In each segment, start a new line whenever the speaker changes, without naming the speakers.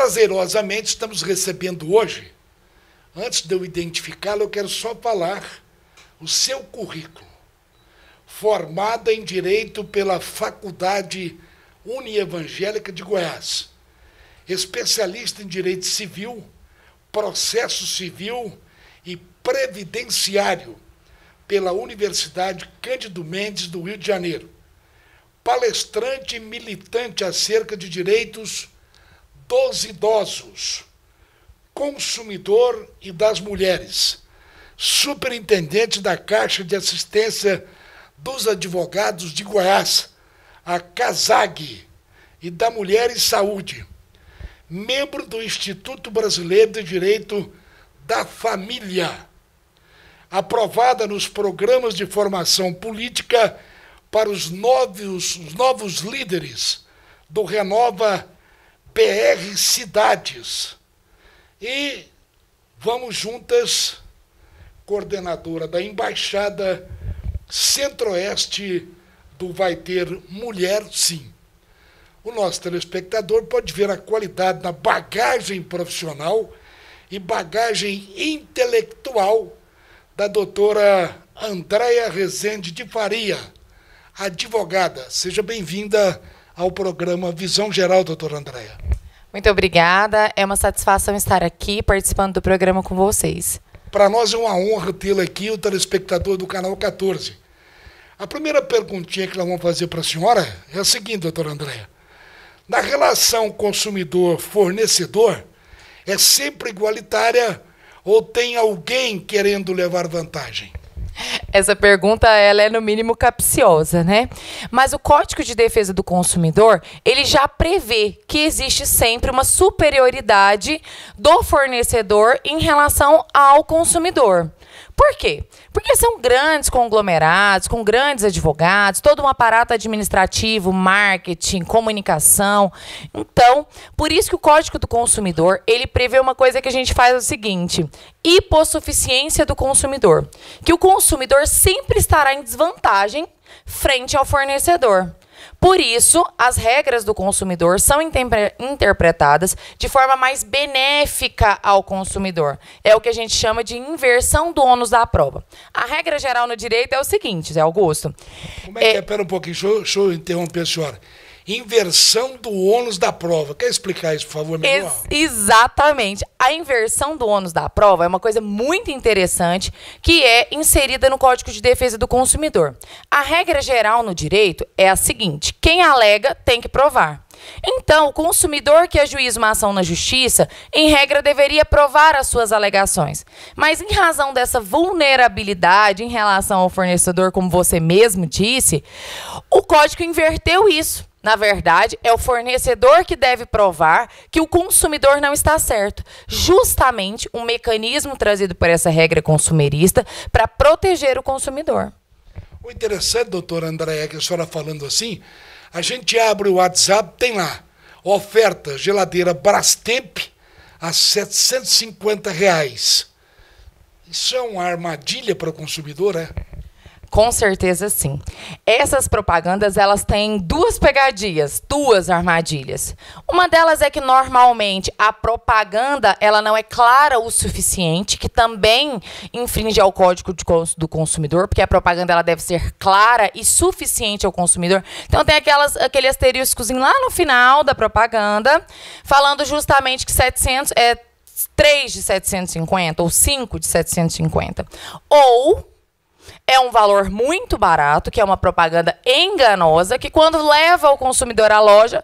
prazerosamente estamos recebendo hoje, antes de eu identificá-lo, eu quero só falar o seu currículo. Formada em Direito pela Faculdade Unievangélica de Goiás, especialista em Direito Civil, Processo Civil e Previdenciário pela Universidade Cândido Mendes do Rio de Janeiro, palestrante e militante acerca de direitos dos idosos, consumidor e das mulheres, superintendente da Caixa de Assistência dos Advogados de Goiás, a CASAG, e da Mulher e Saúde, membro do Instituto Brasileiro de Direito da Família, aprovada nos programas de formação política para os novos líderes do Renova PR Cidades. E vamos juntas, coordenadora da Embaixada Centro-Oeste do Vai Ter Mulher Sim. O nosso telespectador pode ver a qualidade da bagagem profissional e bagagem intelectual da doutora Andréia Rezende de Faria, advogada. Seja bem-vinda ao programa Visão Geral, doutora Andréia.
Muito obrigada. É uma satisfação estar aqui participando do programa com vocês.
Para nós é uma honra tê-lo aqui, o telespectador do Canal 14. A primeira perguntinha que nós vamos fazer para a senhora é a seguinte, doutora Andréia. Na relação consumidor-fornecedor, é sempre igualitária ou tem alguém querendo levar vantagem?
Essa pergunta, ela é no mínimo capciosa, né? Mas o Código de Defesa do Consumidor, ele já prevê que existe sempre uma superioridade do fornecedor em relação ao consumidor. Por quê? Porque são grandes conglomerados, com grandes advogados, todo um aparato administrativo, marketing, comunicação. Então, por isso que o Código do Consumidor, ele prevê uma coisa que a gente faz o seguinte: hipossuficiência do consumidor. Que o consumidor sempre estará em desvantagem frente ao fornecedor. Por isso, as regras do consumidor são interpretadas de forma mais benéfica ao consumidor. É o que a gente chama de inversão do ônus da prova. A regra geral no direito é o seguinte, Zé Augusto.
Como é que é? Espera um pouquinho, deixa eu interromper a senhora. Inversão do ônus da prova. Quer explicar isso, por favor, melhor?
Exatamente. A inversão do ônus da prova é uma coisa muito interessante que é inserida no Código de Defesa do Consumidor. A regra geral no direito é a seguinte: quem alega tem que provar. Então, o consumidor que ajuiza uma ação na justiça, em regra, deveria provar as suas alegações. Mas, em razão dessa vulnerabilidade em relação ao fornecedor, como você mesmo disse, o Código inverteu isso. Na verdade, é o fornecedor que deve provar que o consumidor não está certo. Justamente um mecanismo trazido por essa regra consumerista para proteger o consumidor.
O interessante, doutora Andréia, é que a senhora falando assim, a gente abre o WhatsApp, tem lá, oferta geladeira Brastemp a R$ 750. Isso é uma armadilha para o consumidor, é?
Com certeza, sim. Essas propagandas, elas têm duas pegadinhas, duas armadilhas. Uma delas é que, normalmente, a propaganda ela não é clara o suficiente, que também infringe ao Código do Consumidor, porque a propaganda ela deve ser clara e suficiente ao consumidor. Então, tem aquele asteriscozinho lá no final da propaganda, falando justamente que 700 é 3 de 750 ou 5 de 750. Ou é um valor muito barato, que é uma propaganda enganosa, que quando leva o consumidor à loja,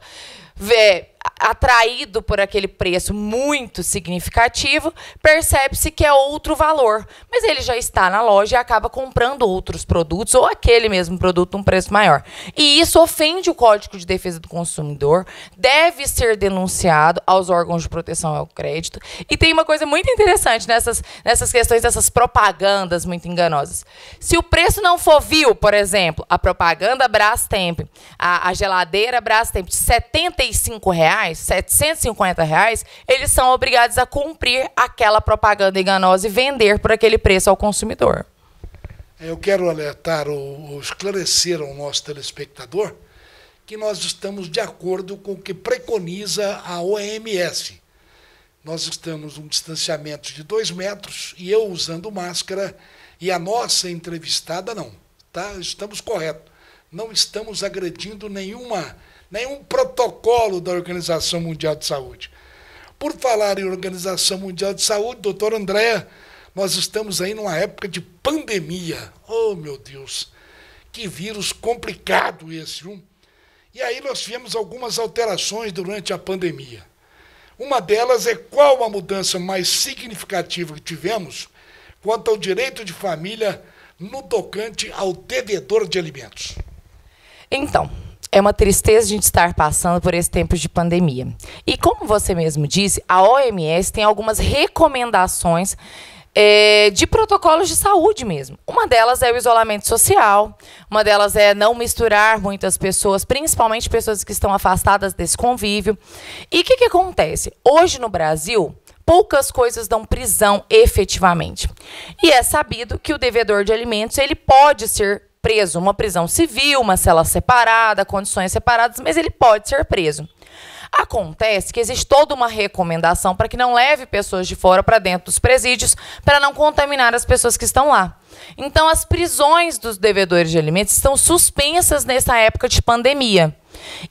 vê atraído por aquele preço muito significativo, percebe-se que é outro valor. Mas ele já está na loja e acaba comprando outros produtos ou aquele mesmo produto num preço maior. E isso ofende o Código de Defesa do Consumidor, deve ser denunciado aos órgãos de proteção ao crédito. E tem uma coisa muito interessante nessas questões, dessas propagandas muito enganosas. Se o preço não for vil, por exemplo, a propaganda Brastemp, a geladeira Brastemp de R$ 75, R$ 750, eles são obrigados a cumprir aquela propaganda enganosa e vender por aquele preço ao consumidor.
Eu quero alertar ou esclarecer ao nosso telespectador que nós estamos de acordo com o que preconiza a OMS, nós estamos um distanciamento de 2 metros e eu usando máscara e a nossa entrevistada não. Tá? Estamos corretos. Não estamos agredindo nenhum protocolo da Organização Mundial de Saúde. Por falar em Organização Mundial de Saúde, doutora Andréa, nós estamos aí numa época de pandemia. Oh, meu Deus, que vírus complicado esse, viu? E aí nós tivemos algumas alterações durante a pandemia. Uma delas é qual a mudança mais significativa que tivemos quanto ao direito de família no tocante ao devedor de alimentos.
Então, é uma tristeza a gente estar passando por esse tempo de pandemia. E como você mesmo disse, a OMS tem algumas recomendações de protocolos de saúde mesmo. Uma delas é o isolamento social, uma delas é não misturar muitas pessoas, principalmente pessoas que estão afastadas desse convívio. E o que acontece? Hoje no Brasil, poucas coisas dão prisão efetivamente. E é sabido que o devedor de alimentos ele pode ser preso, uma prisão civil, uma cela separada, condições separadas, mas ele pode ser preso. Acontece que existe toda uma recomendação para que não leve pessoas de fora para dentro dos presídios para não contaminar as pessoas que estão lá. Então, as prisões dos devedores de alimentos estão suspensas nessa época de pandemia.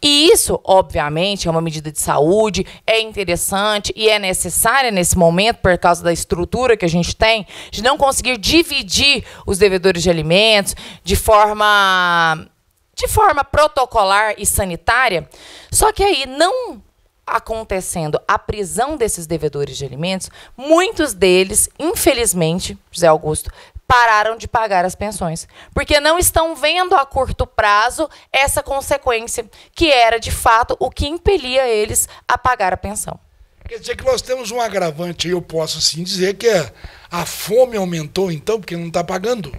E isso, obviamente, é uma medida de saúde, é interessante e é necessária nesse momento por causa da estrutura que a gente tem, de não conseguir dividir os devedores de alimentos de forma protocolar e sanitária. Só que aí, não acontecendo a prisão desses devedores de alimentos, muitos deles, infelizmente, José Augusto, pararam de pagar as pensões, porque não estão vendo a curto prazo essa consequência, que era, de fato, o que impelia eles a pagar a pensão.
Quer dizer que nós temos um agravante, eu posso assim dizer, que a fome aumentou, então, porque não está pagando?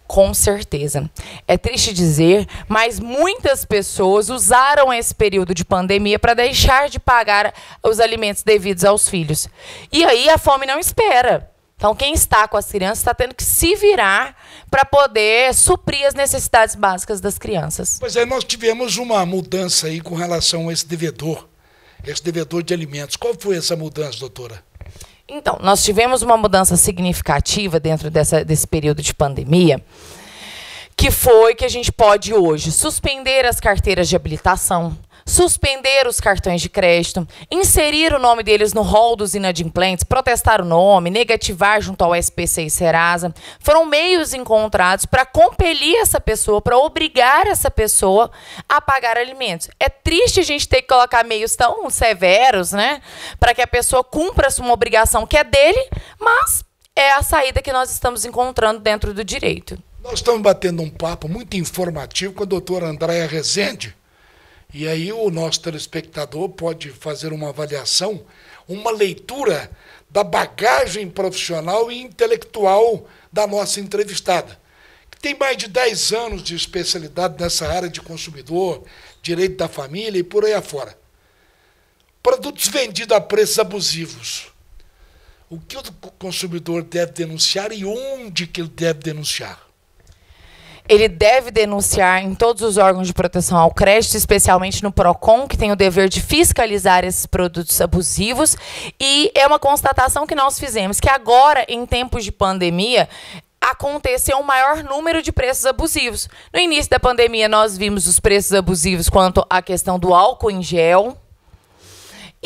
Com certeza. É triste dizer, mas muitas pessoas usaram esse período de pandemia para deixar de pagar os alimentos devidos aos filhos. E aí a fome não espera. Então, quem está com as crianças está tendo que se virar para poder suprir as necessidades básicas das crianças.
Pois é, nós tivemos uma mudança aí com relação a esse devedor de alimentos. Qual foi essa mudança, doutora?
Então, nós tivemos uma mudança significativa dentro desse período de pandemia, que foi que a gente pode hoje suspender as carteiras de habilitação, suspender os cartões de crédito, inserir o nome deles no rol dos inadimplentes, protestar o nome, negativar junto ao SPC e Serasa. Foram meios encontrados para compelir essa pessoa, para obrigar essa pessoa a pagar alimentos. É triste a gente ter que colocar meios tão severos, né, para que a pessoa cumpra uma obrigação que é dele, mas é a saída que nós estamos encontrando dentro do direito.
Nós estamos batendo um papo muito informativo com a doutora Andréa Rezende. E aí o nosso telespectador pode fazer uma avaliação, uma leitura da bagagem profissional e intelectual da nossa entrevistada, que tem mais de 10 anos de especialidade nessa área de consumidor, direito da família e por aí afora. Produtos vendidos a preços abusivos. O que o consumidor deve denunciar e onde que ele deve denunciar?
Ele deve denunciar em todos os órgãos de proteção ao crédito, especialmente no PROCON, que tem o dever de fiscalizar esses produtos abusivos. E é uma constatação que nós fizemos, que agora, em tempos de pandemia, aconteceu um maior número de preços abusivos. No início da pandemia, nós vimos os preços abusivos quanto à questão do álcool em gel,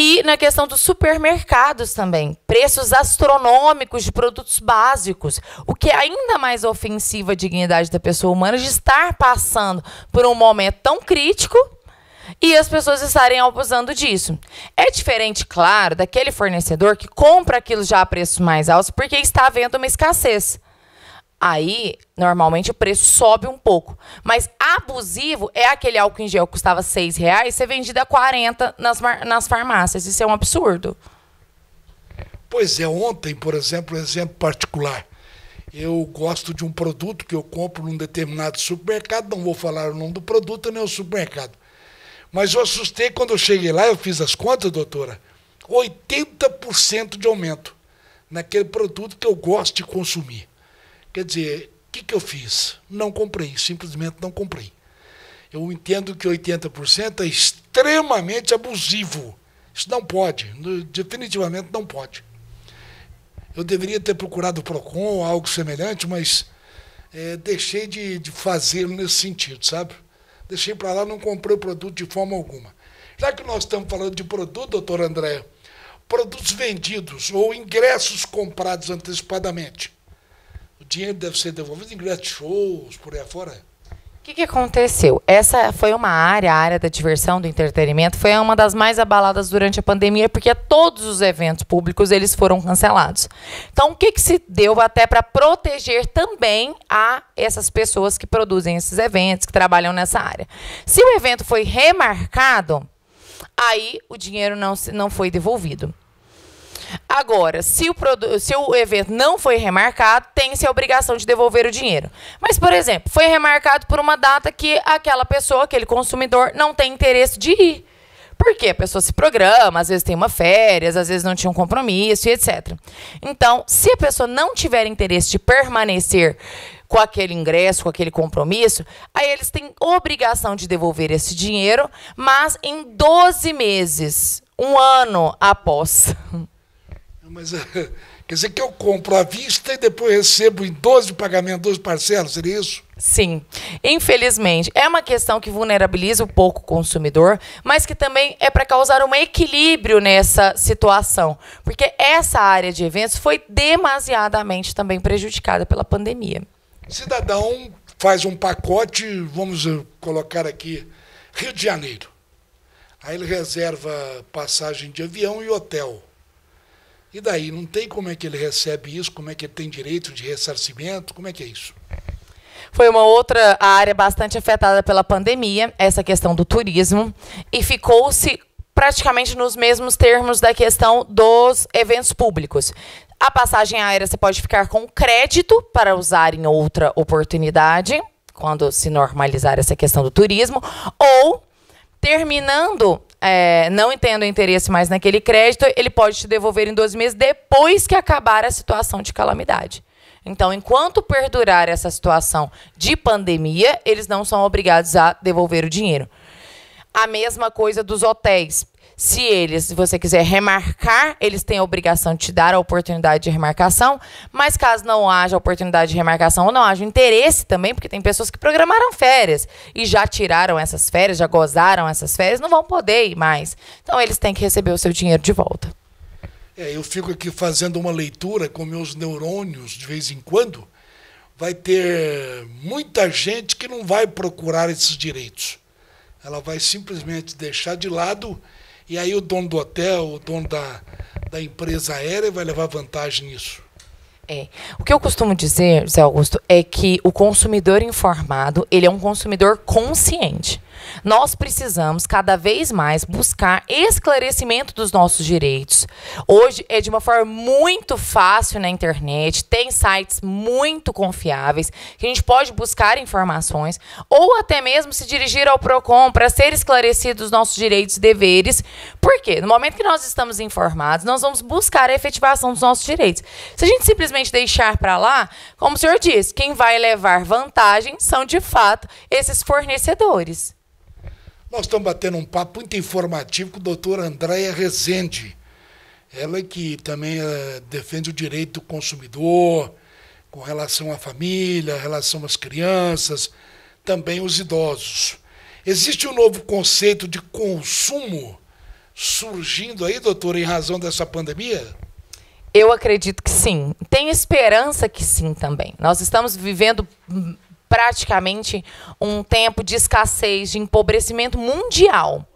e na questão dos supermercados também, preços astronômicos de produtos básicos, o que é ainda mais ofensivo à dignidade da pessoa humana de estar passando por um momento tão crítico e as pessoas estarem abusando disso. É diferente, claro, daquele fornecedor que compra aquilo já a preços mais altos porque está havendo uma escassez. Aí, normalmente, o preço sobe um pouco. Mas abusivo é aquele álcool em gel que custava R$6 ser vendido a 40 nas farmácias. Isso é um absurdo.
Pois é, ontem, por exemplo, um exemplo particular. Eu gosto de um produto que eu compro num determinado supermercado, não vou falar o nome do produto nem o supermercado. Mas eu assustei quando eu cheguei lá, eu fiz as contas, doutora, 80% de aumento naquele produto que eu gosto de consumir. Quer dizer, o que eu fiz? Não comprei, simplesmente não comprei. Eu entendo que 80% é extremamente abusivo. Isso não pode, definitivamente não pode. Eu deveria ter procurado o PROCON ou algo semelhante, mas deixei de fazer nesse sentido, sabe? Deixei para lá, não comprei o produto de forma alguma. Já que nós estamos falando de produto, doutor André, produtos vendidos ou ingressos comprados antecipadamente, o dinheiro deve ser devolvido, ingressos de shows, por aí afora?
O que aconteceu? Essa foi uma área, a área da diversão, do entretenimento, foi uma das mais abaladas durante a pandemia, porque todos os eventos públicos eles foram cancelados. Então, o que se deu até para proteger também a essas pessoas que produzem esses eventos, que trabalham nessa área? Se o evento foi remarcado, aí o dinheiro não foi devolvido. Agora, se o evento não foi remarcado, tem-se a obrigação de devolver o dinheiro. Mas, por exemplo, foi remarcado por uma data que aquela pessoa, aquele consumidor, não tem interesse de ir. Porque a pessoa se programa, às vezes tem uma férias, às vezes não tinha um compromisso e etc. Então, se a pessoa não tiver interesse de permanecer com aquele ingresso, com aquele compromisso, aí eles têm obrigação de devolver esse dinheiro, mas em 12 meses, um ano após.
Mas quer dizer que eu compro à vista e depois recebo em 12 pagamentos, 12 parcelas, seria isso?
Sim. Infelizmente, é uma questão que vulnerabiliza um pouco o consumidor, mas que também é para causar um equilíbrio nessa situação. Porque essa área de eventos foi demasiadamente também prejudicada pela pandemia.
O cidadão faz um pacote, vamos colocar aqui, Rio de Janeiro. Aí ele reserva passagem de avião e hotel. E daí, não tem como é que ele recebe isso, como é que ele tem direito de ressarcimento, como é que é isso?
Foi uma outra área bastante afetada pela pandemia, essa questão do turismo, e ficou-se praticamente nos mesmos termos da questão dos eventos públicos. A passagem aérea você pode ficar com crédito para usar em outra oportunidade, quando se normalizar essa questão do turismo, ou terminando, não tendo interesse mais naquele crédito, ele pode te devolver em 12 meses depois que acabar a situação de calamidade. Então, enquanto perdurar essa situação de pandemia, eles não são obrigados a devolver o dinheiro. A mesma coisa dos hotéis. Se você quiser remarcar, eles têm a obrigação de te dar a oportunidade de remarcação, mas caso não haja oportunidade de remarcação ou não haja interesse também, porque tem pessoas que programaram férias e já tiraram essas férias, já gozaram essas férias, não vão poder ir mais. Então, eles têm que receber o seu dinheiro de volta.
Eu fico aqui fazendo uma leitura com meus neurônios de vez em quando. Vai ter muita gente que não vai procurar esses direitos. Ela vai simplesmente deixar de lado. E aí o dono do hotel, o dono da empresa aérea vai levar vantagem nisso.
O que eu costumo dizer, José Augusto, é que o consumidor informado, ele é um consumidor consciente. Nós precisamos, cada vez mais, buscar esclarecimento dos nossos direitos. Hoje é de uma forma muito fácil na internet, tem sites muito confiáveis, que a gente pode buscar informações, ou até mesmo se dirigir ao PROCON para ser esclarecidos os nossos direitos e deveres. Por quê? No momento que nós estamos informados, nós vamos buscar a efetivação dos nossos direitos. Se a gente simplesmente deixar para lá, como o senhor disse, quem vai levar vantagem são, de fato, esses fornecedores.
Nós estamos batendo um papo muito informativo com a doutora Andréia Rezende. Ela que também defende o direito do consumidor, com relação à família, relação às crianças, também os idosos. Existe um novo conceito de consumo surgindo aí, doutora, em razão dessa pandemia?
Eu acredito que sim. Tenho esperança que sim também. Nós estamos vivendo praticamente um tempo de escassez, de empobrecimento mundial.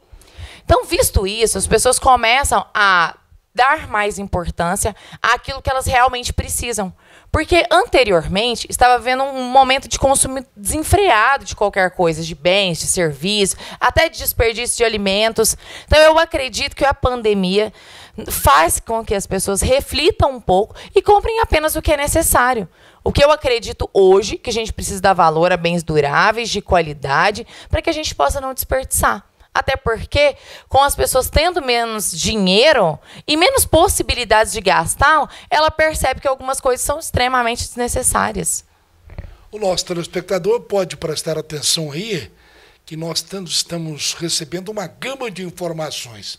Então, visto isso, as pessoas começam a dar mais importância àquilo que elas realmente precisam. Porque, anteriormente, estava havendo um momento de consumo desenfreado de qualquer coisa, de bens, de serviços, até de desperdício de alimentos. Então, eu acredito que a pandemia faz com que as pessoas reflitam um pouco e comprem apenas o que é necessário. O que eu acredito hoje, que a gente precisa dar valor a bens duráveis, de qualidade, para que a gente possa não desperdiçar. Até porque, com as pessoas tendo menos dinheiro e menos possibilidades de gastar, ela percebe que algumas coisas são extremamente desnecessárias.
O nosso telespectador pode prestar atenção aí, que nós estamos recebendo uma gama de informações.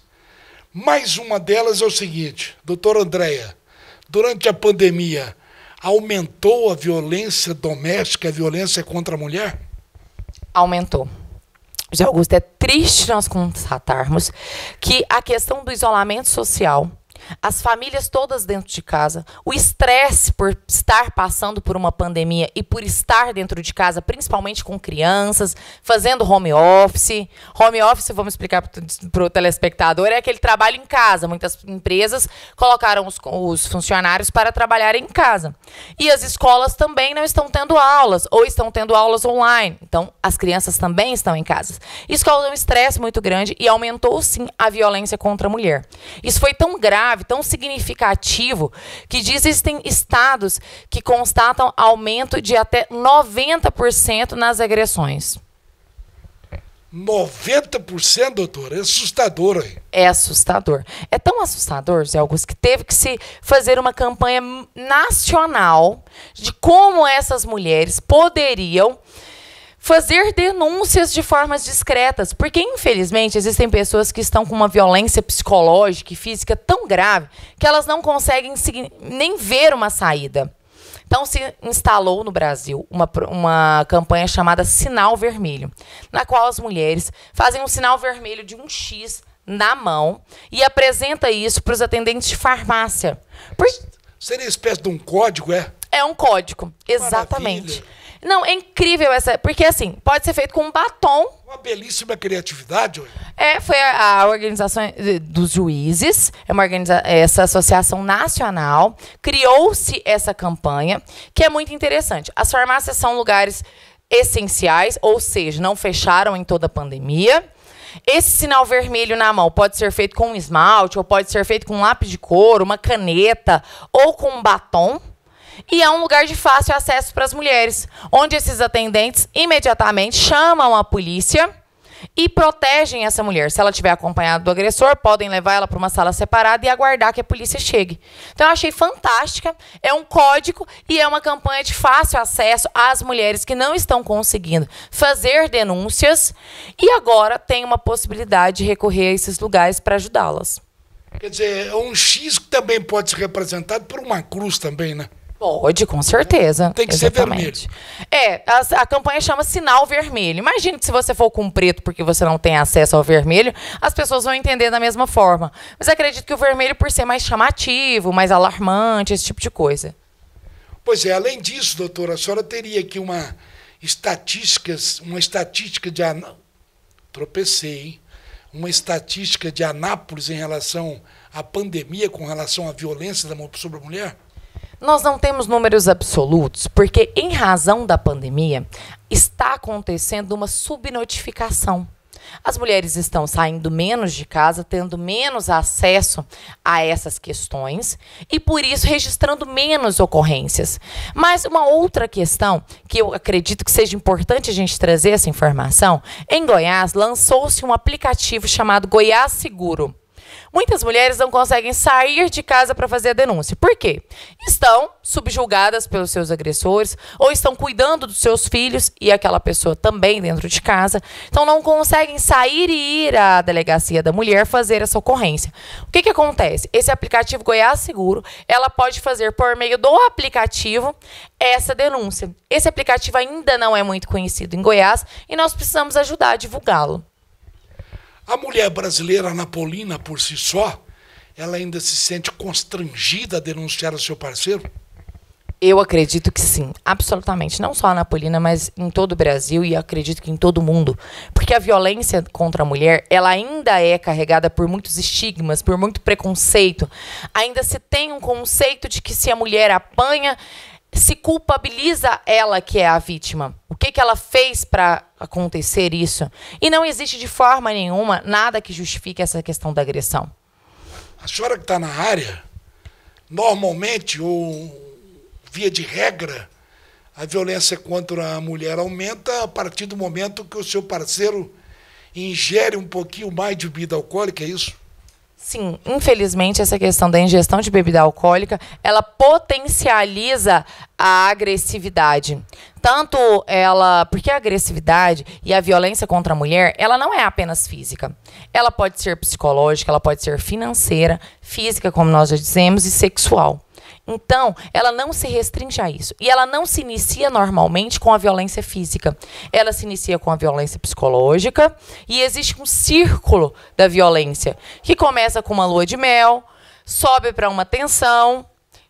Mais uma delas é o seguinte, doutora Andréia, durante a pandemia, aumentou a violência doméstica, a violência contra a mulher?
Aumentou. José Augusto, é triste nós constatarmos que a questão do isolamento social, as famílias todas dentro de casa, o estresse por estar passando por uma pandemia e por estar dentro de casa, principalmente com crianças, fazendo home office. Home office, vamos explicar para o telespectador, é aquele trabalho em casa. Muitas empresas colocaram os funcionários para trabalhar em casa. E as escolas também não estão tendo aulas, ou estão tendo aulas online. Então, as crianças também estão em casa. Isso causou um estresse muito grande e aumentou, sim, a violência contra a mulher. Isso foi tão grave, tão significativo, que existem estados que constatam aumento de até 90% nas agressões.
90%, doutor? É assustador aí.
É assustador. É tão assustador, Zé Augusto, que teve que se fazer uma campanha nacional de como essas mulheres poderiam fazer denúncias de formas discretas, porque, infelizmente, existem pessoas que estão com uma violência psicológica e física tão grave que elas não conseguem nem ver uma saída. Então, se instalou no Brasil uma campanha chamada Sinal Vermelho, na qual as mulheres fazem um sinal vermelho de um X na mão e apresenta isso para os atendentes de farmácia.
Seria espécie de um código, é?
É um código, exatamente.
Maravilha.
Não, é incrível essa, porque assim, pode ser feito com um batom.
Uma belíssima criatividade.
Foi a organização dos juízes, essa associação nacional, criou-se essa campanha, que é muito interessante. As farmácias são lugares essenciais, ou seja, não fecharam em toda a pandemia. Esse sinal vermelho na mão pode ser feito com um esmalte, ou pode ser feito com um lápis de cor, uma caneta, ou com um batom. E é um lugar de fácil acesso para as mulheres, onde esses atendentes imediatamente chamam a polícia e protegem essa mulher. Se ela estiver acompanhada do agressor, podem levar ela para uma sala separada e aguardar que a polícia chegue. Então, eu achei fantástica. É um código e é uma campanha de fácil acesso às mulheres que não estão conseguindo fazer denúncias e agora tem uma possibilidade de recorrer a esses lugares para ajudá-las.
Quer dizer, é um X que também pode ser representado por uma cruz também, né?
Pode, com certeza.
Tem que
exatamente.
ser vermelho.
A campanha chama Sinal Vermelho. Imagine que se você for com preto porque você não tem acesso ao vermelho, as pessoas vão entender da mesma forma. Mas acredito que o vermelho, por ser mais chamativo, mais alarmante, esse tipo de coisa.
Pois é, além disso, doutora, a senhora teria aqui uma estatística de... Tropecei, hein? Uma estatística de Anápolis em relação à pandemia, com relação à violência sobre a mulher?
Nós não temos números absolutos, porque em razão da pandemia, está acontecendo uma subnotificação. As mulheres estão saindo menos de casa, tendo menos acesso a essas questões e, por isso, registrando menos ocorrências. Mas uma outra questão, que eu acredito que seja importante a gente trazer essa informação, em Goiás lançou-se um aplicativo chamado Goiás Seguro. Muitas mulheres não conseguem sair de casa para fazer a denúncia. Por quê? Estão subjugadas pelos seus agressores ou estão cuidando dos seus filhos e aquela pessoa também dentro de casa. Então, não conseguem sair e ir à delegacia da mulher fazer essa ocorrência. O que acontece? Esse aplicativo Goiás Seguro, ela pode fazer por meio do aplicativo essa denúncia. Esse aplicativo ainda não é muito conhecido em Goiás e nós precisamos ajudar a divulgá-lo.
A mulher brasileira anapolina, por si só, ela ainda se sente constrangida a denunciar o seu parceiro?
Eu acredito que sim, absolutamente. Não só a anapolina, mas em todo o Brasil e acredito que em todo o mundo. Porque a violência contra a mulher, ela ainda é carregada por muitos estigmas, por muito preconceito. Ainda se tem um conceito de que se a mulher apanha, se culpabiliza ela que é a vítima. O que ela fez para acontecer isso? E não existe de forma nenhuma nada que justifique essa questão da agressão.
A senhora que está na área, normalmente, ou via de regra, a violência contra a mulher aumenta a partir do momento que o seu parceiro ingere um pouquinho mais de bebida alcoólica, é isso?
Sim, infelizmente essa questão da ingestão de bebida alcoólica, ela potencializa a agressividade. Porque a agressividade e a violência contra a mulher, ela não é apenas física. Ela pode ser psicológica, ela pode ser financeira, física, como nós já dizemos, e sexual. Então, ela não se restringe a isso. E ela não se inicia normalmente com a violência física. Ela se inicia com a violência psicológica e existe um círculo da violência, que começa com uma lua de mel, sobe para uma tensão,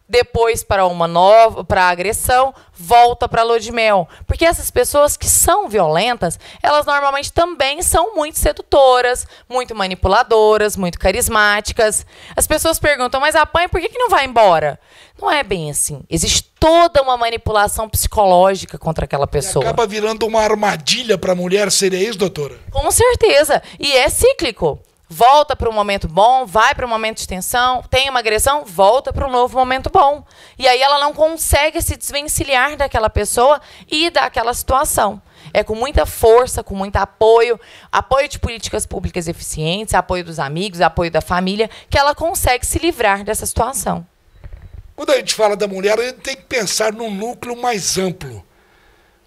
depois para a agressão, volta para a lua de mel. Porque essas pessoas que são violentas, elas normalmente também são muito sedutoras, muito manipuladoras, muito carismáticas. As pessoas perguntam, mas apanha, por que não vai embora? Não é bem assim. Existe toda uma manipulação psicológica contra aquela pessoa.
E acaba virando uma armadilha para a mulher, seria isso, doutora?
Com certeza. E é cíclico. Volta para um momento bom, vai para um momento de tensão, tem uma agressão, volta para um novo momento bom. E aí ela não consegue se desvencilhar daquela pessoa e daquela situação. É com muita força, com muito apoio de políticas públicas eficientes, apoio dos amigos, apoio da família, que ela consegue se livrar dessa situação.
Quando a gente fala da mulher, a gente tem que pensar num núcleo mais amplo.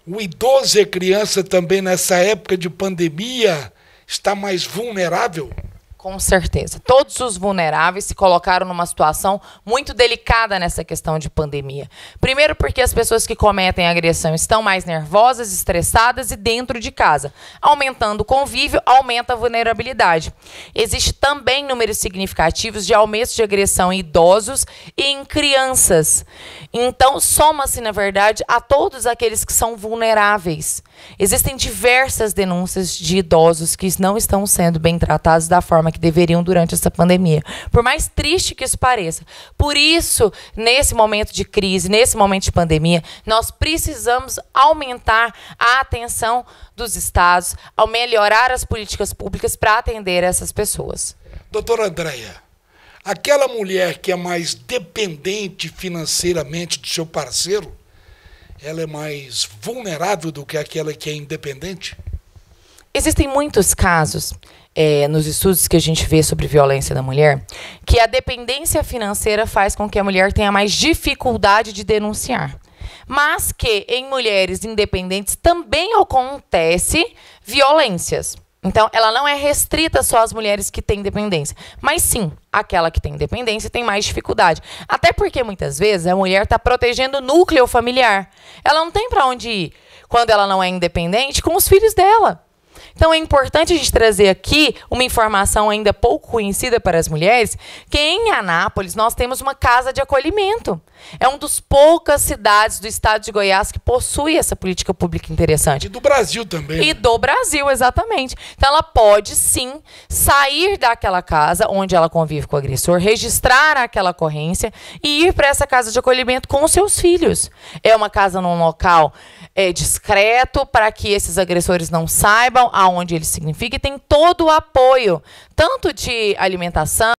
O idoso e a criança também, nessa época de pandemia, está mais vulnerável?
Com certeza. Todos os vulneráveis se colocaram numa situação muito delicada nessa questão de pandemia. Primeiro porque as pessoas que cometem agressão estão mais nervosas, estressadas e dentro de casa. Aumentando o convívio, aumenta a vulnerabilidade. Existe também números significativos de aumento de agressão em idosos e em crianças. Então, soma-se, na verdade, a todos aqueles que são vulneráveis. Existem diversas denúncias de idosos que não estão sendo bem tratados da forma que deveriam durante essa pandemia. Por mais triste que isso pareça. Por isso, nesse momento de crise, nesse momento de pandemia, nós precisamos aumentar a atenção dos estados, ao melhorar as políticas públicas para atender essas pessoas.
Doutora Andréia, aquela mulher que é mais dependente financeiramente do seu parceiro, ela é mais vulnerável do que aquela que é independente?
Existem muitos casos, nos estudos que a gente vê sobre violência da mulher, que a dependência financeira faz com que a mulher tenha mais dificuldade de denunciar. Mas que em mulheres independentes também acontece violências. Então, ela não é restrita só às mulheres que têm dependência. Mas sim, aquela que tem dependência tem mais dificuldade. Até porque, muitas vezes, a mulher está protegendo o núcleo familiar. Ela não tem para onde ir, quando ela não é independente, com os filhos dela. Então, é importante a gente trazer aqui uma informação ainda pouco conhecida para as mulheres, que em Anápolis nós temos uma casa de acolhimento. É uma das poucas cidades do estado de Goiás que possui essa política pública interessante.
E do Brasil também.
E do Brasil, exatamente. Então, ela pode, sim, sair daquela casa onde ela convive com o agressor, registrar aquela ocorrência e ir para essa casa de acolhimento com os seus filhos. É uma casa num local discreto, para que esses agressores não saibam aonde ele significa, e tem todo o apoio, tanto de alimentação,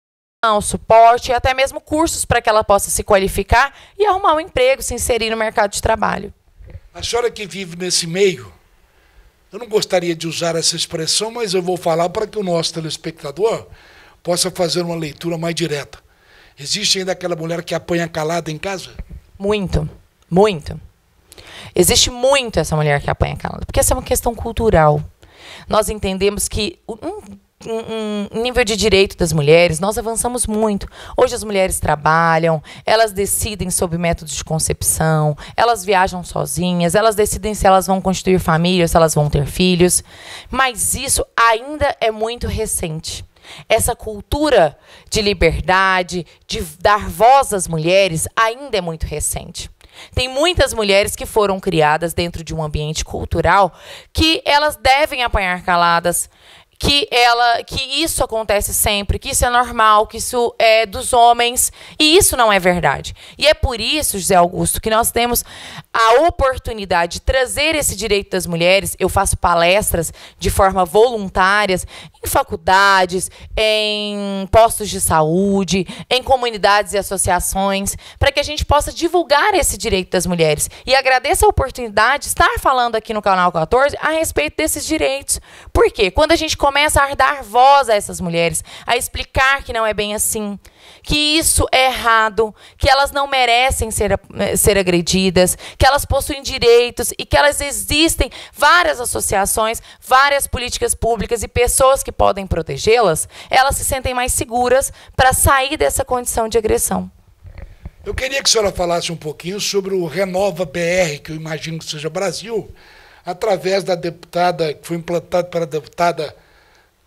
suporte e até mesmo cursos para que ela possa se qualificar e arrumar um emprego, se inserir no mercado de trabalho.
A senhora que vive nesse meio, eu não gostaria de usar essa expressão, mas eu vou falar para que o nosso telespectador possa fazer uma leitura mais direta. Existe ainda aquela mulher que apanha calada em casa?
Muito, muito. Existe muito essa mulher que apanha calada, porque essa é uma questão cultural. Nós entendemos que nível de direito das mulheres, nós avançamos muito. Hoje as mulheres trabalham, elas decidem sobre métodos de concepção, elas viajam sozinhas, elas decidem se elas vão constituir família, se elas vão ter filhos. Mas isso ainda é muito recente. Essa cultura de liberdade, de dar voz às mulheres, ainda é muito recente. Tem muitas mulheres que foram criadas dentro de um ambiente cultural que elas devem apanhar caladas, que isso acontece sempre, que isso é normal, que isso é dos homens, e isso não é verdade. E é por isso, José Augusto, que nós temos a oportunidade de trazer esse direito das mulheres. Eu faço palestras de forma voluntária em faculdades, em postos de saúde, em comunidades e associações, para que a gente possa divulgar esse direito das mulheres. E agradeço a oportunidade de estar falando aqui no Canal 14 a respeito desses direitos. Por quê? Quando a gente começa a dar voz a essas mulheres, a explicar que não é bem assim, que isso é errado, que elas não merecem ser agredidas, que elas possuem direitos e que elas existem várias associações, várias políticas públicas e pessoas que podem protegê-las, elas se sentem mais seguras para sair dessa condição de agressão.
Eu queria que a senhora falasse um pouquinho sobre o Renova BR, que eu imagino que seja Brasil, através da deputada, que foi implantado para a deputada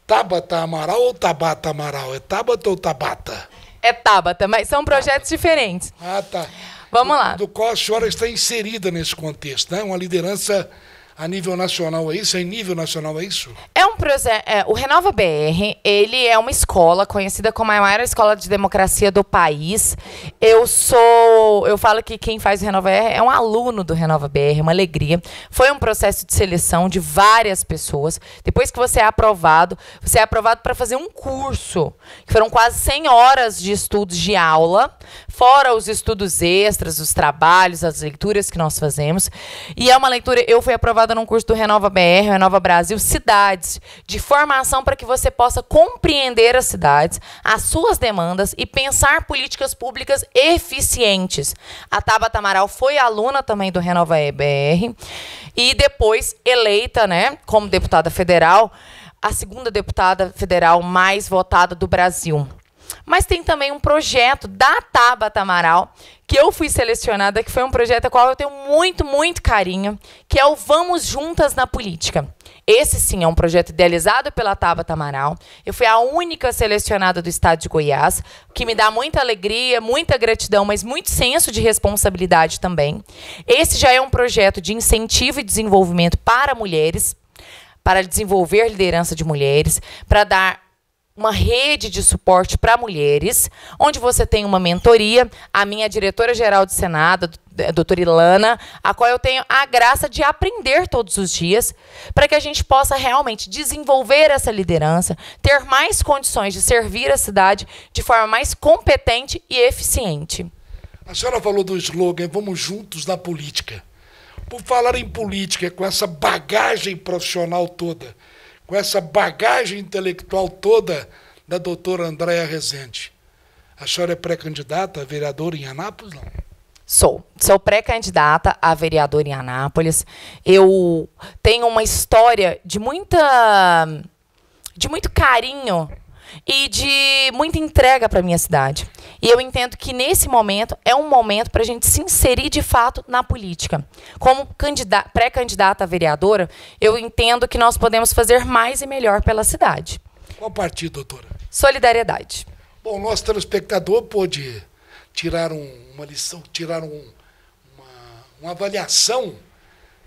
Tabata Amaral ou Tabata Amaral? É Tabata ou Tabata?
É Tabata, mas são projetos diferentes.
Ah, tá.
Vamos lá.
Do qual a senhora está inserida nesse contexto, né? Uma liderança a nível nacional, é isso? É em nível nacional, é isso?
É um projeto. O Renova BR, ele é uma escola conhecida como a maior escola de democracia do país. Eu falo que quem faz o Renova BR é um aluno do Renova BR, uma alegria. Foi um processo de seleção de várias pessoas. Depois que você é aprovado para fazer um curso, que foram quase 100 horas de estudos de aula, fora os estudos extras, os trabalhos, as leituras que nós fazemos. E é uma leitura, eu fui aprovada num curso do Renova BR, Renova Brasil, Cidades, de formação para que você possa compreender as cidades, as suas demandas e pensar políticas públicas eficientes. A Tabata Amaral foi aluna também do Renova BR e depois eleita, né, como deputada federal, a segunda deputada federal mais votada do Brasil. Mas tem também um projeto da Tabata Amaral, que eu fui selecionada, que foi um projeto ao qual eu tenho muito, muito carinho, que é o Vamos Juntas na Política. Esse, sim, é um projeto idealizado pela Tabata Amaral. Eu fui a única selecionada do estado de Goiás, o que me dá muita alegria, muita gratidão, mas muito senso de responsabilidade também. Esse já é um projeto de incentivo e desenvolvimento para mulheres, para desenvolver liderança de mulheres, para dar uma rede de suporte para mulheres, onde você tem uma mentoria, a minha diretora-geral do Senado, a doutora Ilana, a qual eu tenho a graça de aprender todos os dias, para que a gente possa realmente desenvolver essa liderança, ter mais condições de servir a cidade de forma mais competente e eficiente.
A senhora falou do slogan, vamos juntos na política. Por falar em política, com essa bagagem profissional toda, com essa bagagem intelectual toda da doutora Andréa Rezende, a senhora é pré-candidata a vereadora em Anápolis, não?
Sou pré-candidata a vereadora em Anápolis. Eu tenho uma história de muito carinho e de muita entrega para a minha cidade. E eu entendo que, nesse momento, é um momento para a gente se inserir, de fato, na política. Como pré-candidata a vereadora, eu entendo que nós podemos fazer mais e melhor pela cidade.
Qual partido, doutora?
Solidariedade.
Bom, nosso telespectador pôde tirar uma lição, tirar uma avaliação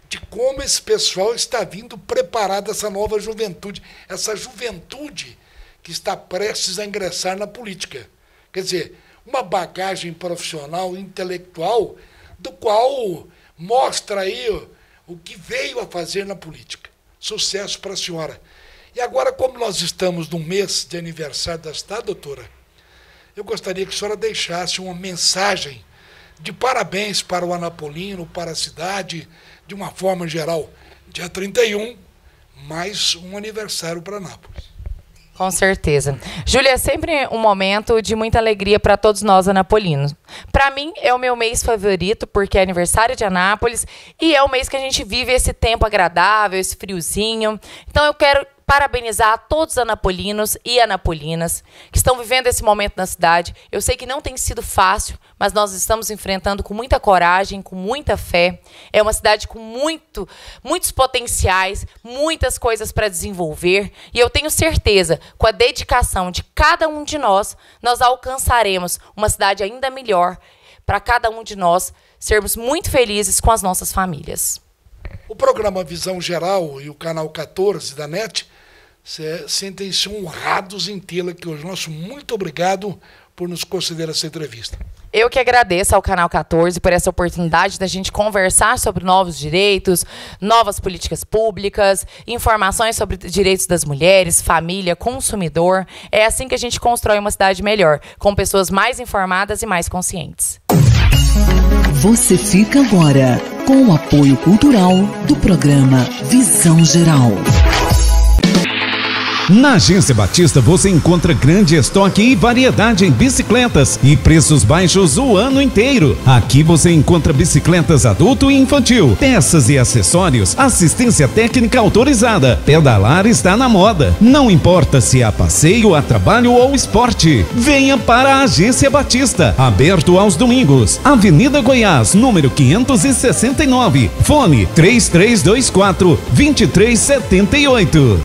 de como esse pessoal está vindo preparado, essa nova juventude, essa juventude que está prestes a ingressar na política. Quer dizer, uma bagagem profissional, intelectual, do qual mostra aí o que veio a fazer na política. Sucesso para a senhora. E agora, como nós estamos no mês de aniversário da cidade, doutora, eu gostaria que a senhora deixasse uma mensagem de parabéns para o anapolino, para a cidade, de uma forma geral. Dia 31, mais um aniversário para Anápolis.
Com certeza. Júlia, é sempre um momento de muita alegria para todos nós anapolinos. Para mim, é o meu mês favorito, porque é aniversário de Anápolis e é o mês que a gente vive esse tempo agradável, esse friozinho. Então, eu quero parabenizar todos os anapolinos e anapolinas que estão vivendo esse momento na cidade. Eu sei que não tem sido fácil, mas nós estamos enfrentando com muita coragem, com muita fé. É uma cidade com muitos potenciais, muitas coisas para desenvolver. E eu tenho certeza, com a dedicação de cada um de nós, nós alcançaremos uma cidade ainda melhor para cada um de nós sermos muito felizes com as nossas famílias.
O programa Visão Geral e o canal 14 da NET sentem-se honrados em tê-la aqui hoje. Nosso muito obrigado por nos conceder essa entrevista.
Eu que agradeço ao Canal 14 por essa oportunidade da gente conversar sobre novos direitos, novas políticas públicas, informações sobre direitos das mulheres, família, consumidor. É assim que a gente constrói uma cidade melhor, com pessoas mais informadas e mais conscientes.
Você fica agora com o apoio cultural do programa Visão Geral.
Na Agência Batista você encontra grande estoque e variedade em bicicletas e preços baixos o ano inteiro. Aqui você encontra bicicletas adulto e infantil, peças e acessórios, assistência técnica autorizada. Pedalar está na moda. Não importa se é a passeio, a trabalho ou esporte. Venha para a Agência Batista, aberto aos domingos. Avenida Goiás, número 569. Fone 3324-2378.